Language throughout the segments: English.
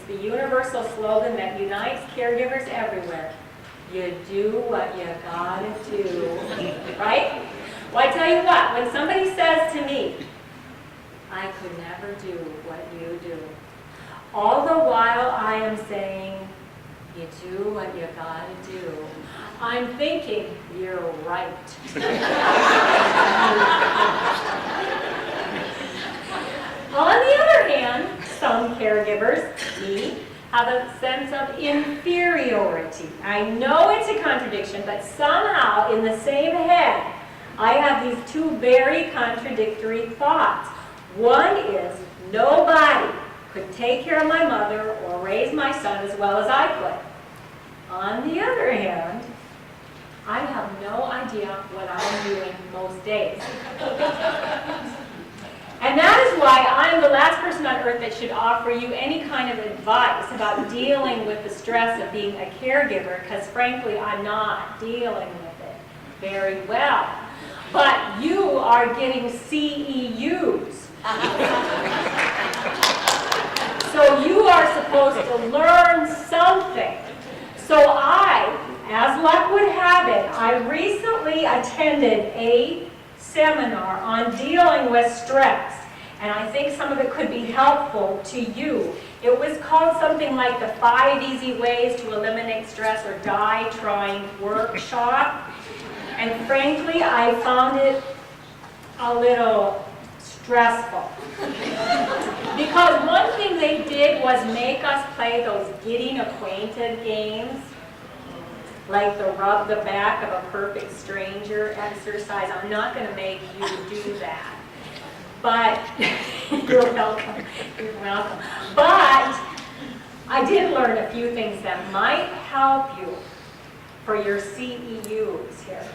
the universal slogan that unites caregivers everywhere. You do what you gotta do, right? Well, I tell you what, when somebody says to me, I could never do what you do, all the while I am saying, you do what you gotta do, I'm thinking, you're right. On the other hand, some caregivers, me, have a sense of inferiority. I know it's a contradiction, but somehow in the same head, I have these two very contradictory thoughts. One is, nobody could take care of my mother or raise my son as well as I could. On the other hand, I have no idea what I'm doing most days. And that is why I am the last person on earth that should offer you any kind of advice about dealing with the stress of being a caregiver, because frankly, I'm not dealing with it very well. But you are getting CEUs. So you are supposed to learn something. So I, as luck would have it, I recently attended a seminar on dealing with stress, and I think some of it could be helpful to you. It was called something like the 5 Easy Ways to Eliminate Stress or Die Trying Workshop, and frankly, I found it a little stressful. Because one thing they did was make us play those getting acquainted games, like the rub the back of a perfect stranger exercise. I'm not going to make you do that. But, you're welcome. You're welcome. But, I did learn a few things that might help you for your CEUs here.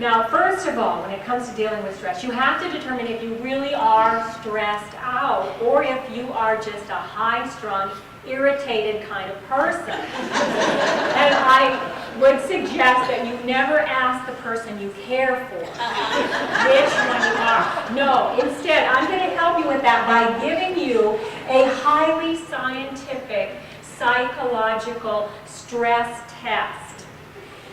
Now, first of all, when it comes to dealing with stress, you have to determine if you really are stressed out or if you are just a high-strung, irritated kind of person. And I would suggest that you never ask the person you care for which one you are. No, instead, I'm going to help you with that by giving you a highly scientific psychological stress test.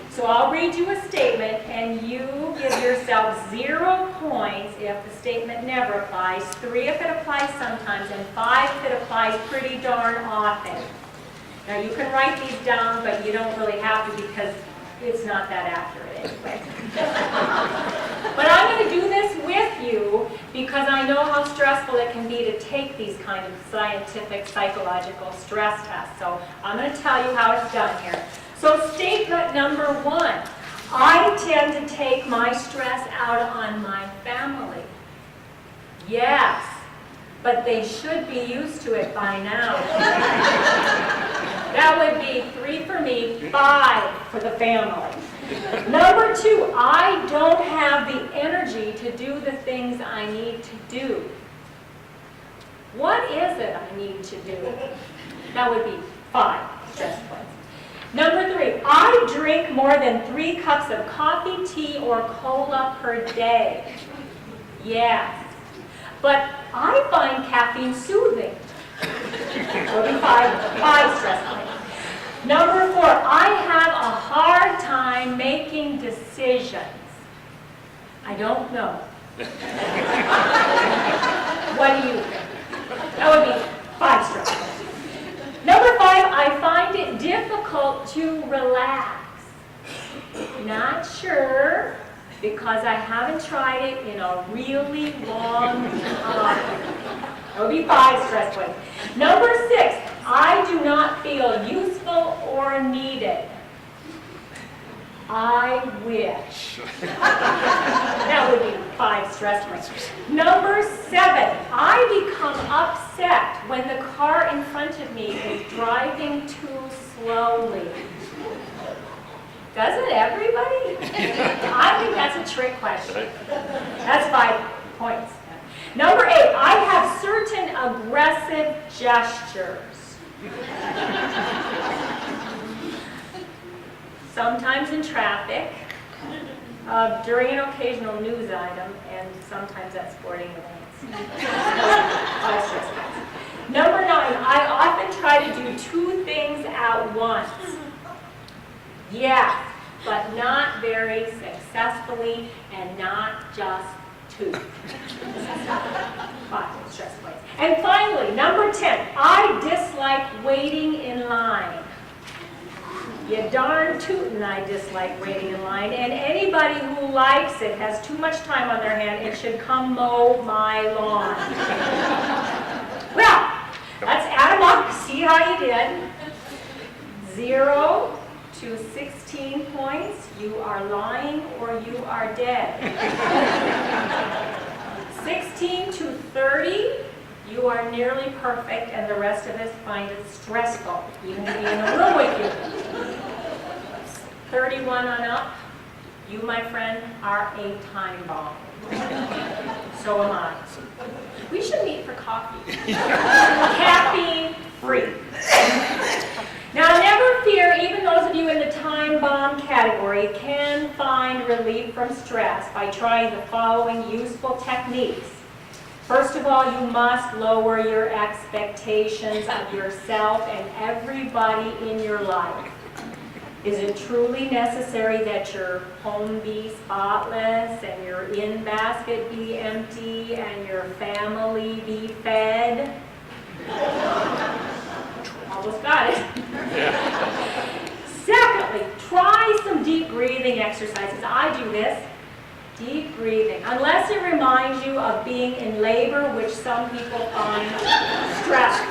So I'll read you a statement, and you give yourself 0 points if the statement never applies, 3 if it applies sometimes, and 5 if it applies pretty darn often. Now you can write these down, but you don't really have to because it's not that accurate anyway. But I'm going to do this with you because I know how stressful it can be to take these kind of scientific psychological stress tests. So I'm going to tell you how it's done here. So statement number 1, I tend to take my stress out on my family. Yes, but they should be used to it by now. That would be 3 for me, 5 for the family. Number 2, I don't have the energy to do the things I need to do. What is it I need to do? That would be 5 stress points. Number 3, I drink more than 3 cups of coffee, tea, or cola per day. Yes, but I find caffeine soothing. That would be 5 stress points. Number 4, I have a hard time making decisions. I don't know. What do you think? That would be 5 stress points. Number 5, I find it difficult to relax. Not sure, because I haven't tried it in a really long time. That would be 5 stress points. Number 6, I do not feel useful or needed. I wish. That would be 5 stress points. Number 7, I become upset when the car in front of me is driving too slowly. Doesn't everybody? I think that's a trick question. That's 5 points. Number 8, I have certain aggressive gestures. Sometimes in traffic, during an occasional news item, and sometimes at sporting events. Number 9, I often try Yes, but not very successfully and not just 2. 5 stress points. And finally, number 10, I dislike waiting in line. You darn tootin' I dislike waiting in line, and anybody who likes it has too much time on their hand and should come mow my lawn. Well, let's add them up, see how you did. 0 to 16 points, you are lying or you are dead. 16 to 30, you are nearly perfect, and the rest of us find it stressful, even to be in the room with you. 31 on up, you, my friend, are a time bomb. So am I. We should meet for coffee. Caffeine free. Now, never fear, even those of you in the time bomb category can find relief from stress by trying the following useful techniques. First of all, you must lower your expectations of yourself and everybody in your life. Is it truly necessary that your home be spotless and your in-basket be empty and your family be fed? Almost got it. Secondly, try some deep breathing exercises. I do this. Deep breathing. Unless it reminds you of being in labor, which some people find stressful.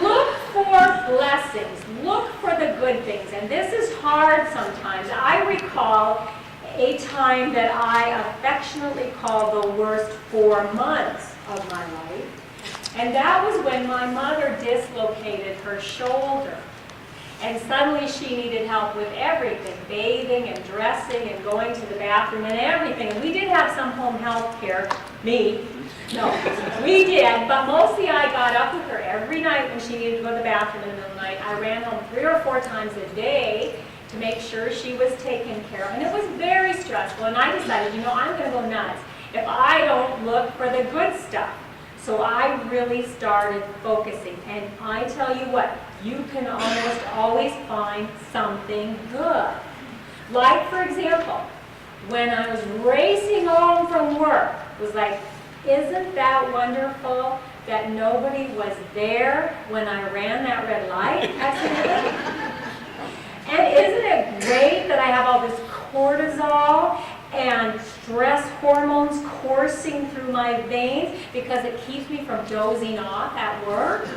Look for blessings. Look for the good things. And this is hard sometimes. I recall a time that I affectionately call the worst 4 months of my life. And that was when my mother dislocated her shoulder. And suddenly she needed help with everything, bathing and dressing and going to the bathroom and everything. And we did have some home health care, me. No, we did, but mostly I got up with her every night when she needed to go to the bathroom in the middle of the night. I ran home 3 or 4 times a day to make sure she was taken care of. And it was very stressful. And I decided, you know, I'm going to go nuts if I don't look for the good stuff. So I really started focusing. And I tell you what, you can almost always find something good. Like, for example, when I was racing home from work, it was like, isn't that wonderful that nobody was there when I ran that red light accidentally? And isn't it great that I have all this cortisol and stress hormones coursing through my veins because it keeps me from dozing off at work?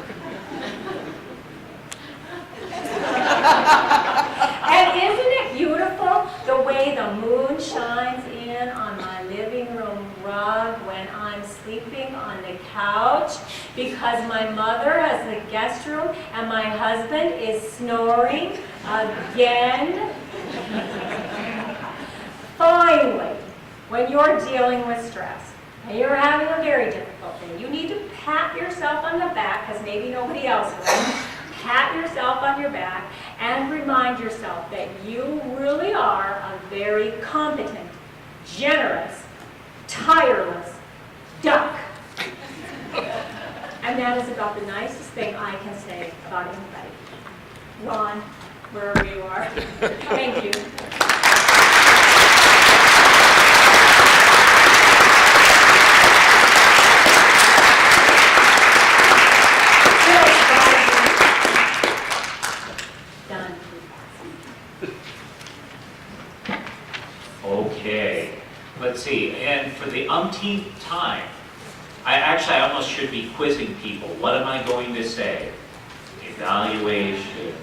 And isn't it beautiful the way the moon shines in on my living room rug when I'm sleeping on the couch because my mother has the guest room and my husband is snoring again? Finally, when you're dealing with stress and you're having a very difficult day, you need to pat yourself on the back, because maybe nobody else will. Pat yourself on your back and remind yourself that you really are a very competent, generous, tireless duck. And that is about the nicest thing I can say about anybody. Ron, wherever you are, thank you. Okay, let's see, and for the umpteenth time, I almost should be quizzing people. What am I going to say? Evaluations,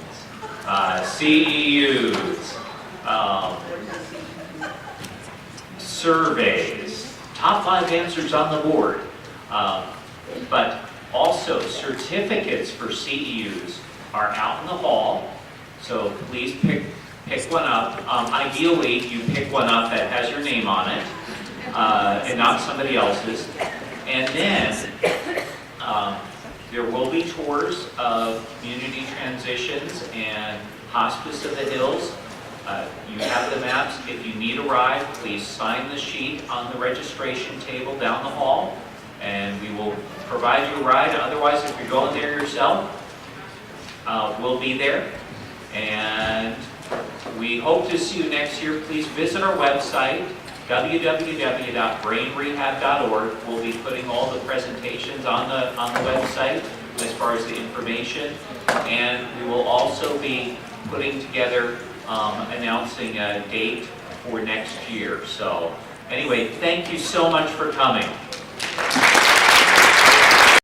CEUs, surveys, top 5 answers on the board, but also certificates for CEUs are out in the hall, so please pick one up. Ideally, you pick one up that has your name on it, and not somebody else's. And then there will be tours of community transitions and Hospice of the Hills. You have the maps. If you need a ride, please sign the sheet on the registration table down the hall, and we will provide you a ride. Otherwise, if you're going there yourself, we'll be there. And we hope to see you next year. Please visit our website, www.brainrehab.org. We'll be putting all the presentations on the website as far as the information. And we will also be putting together, announcing a date for next year. So anyway, thank you so much for coming.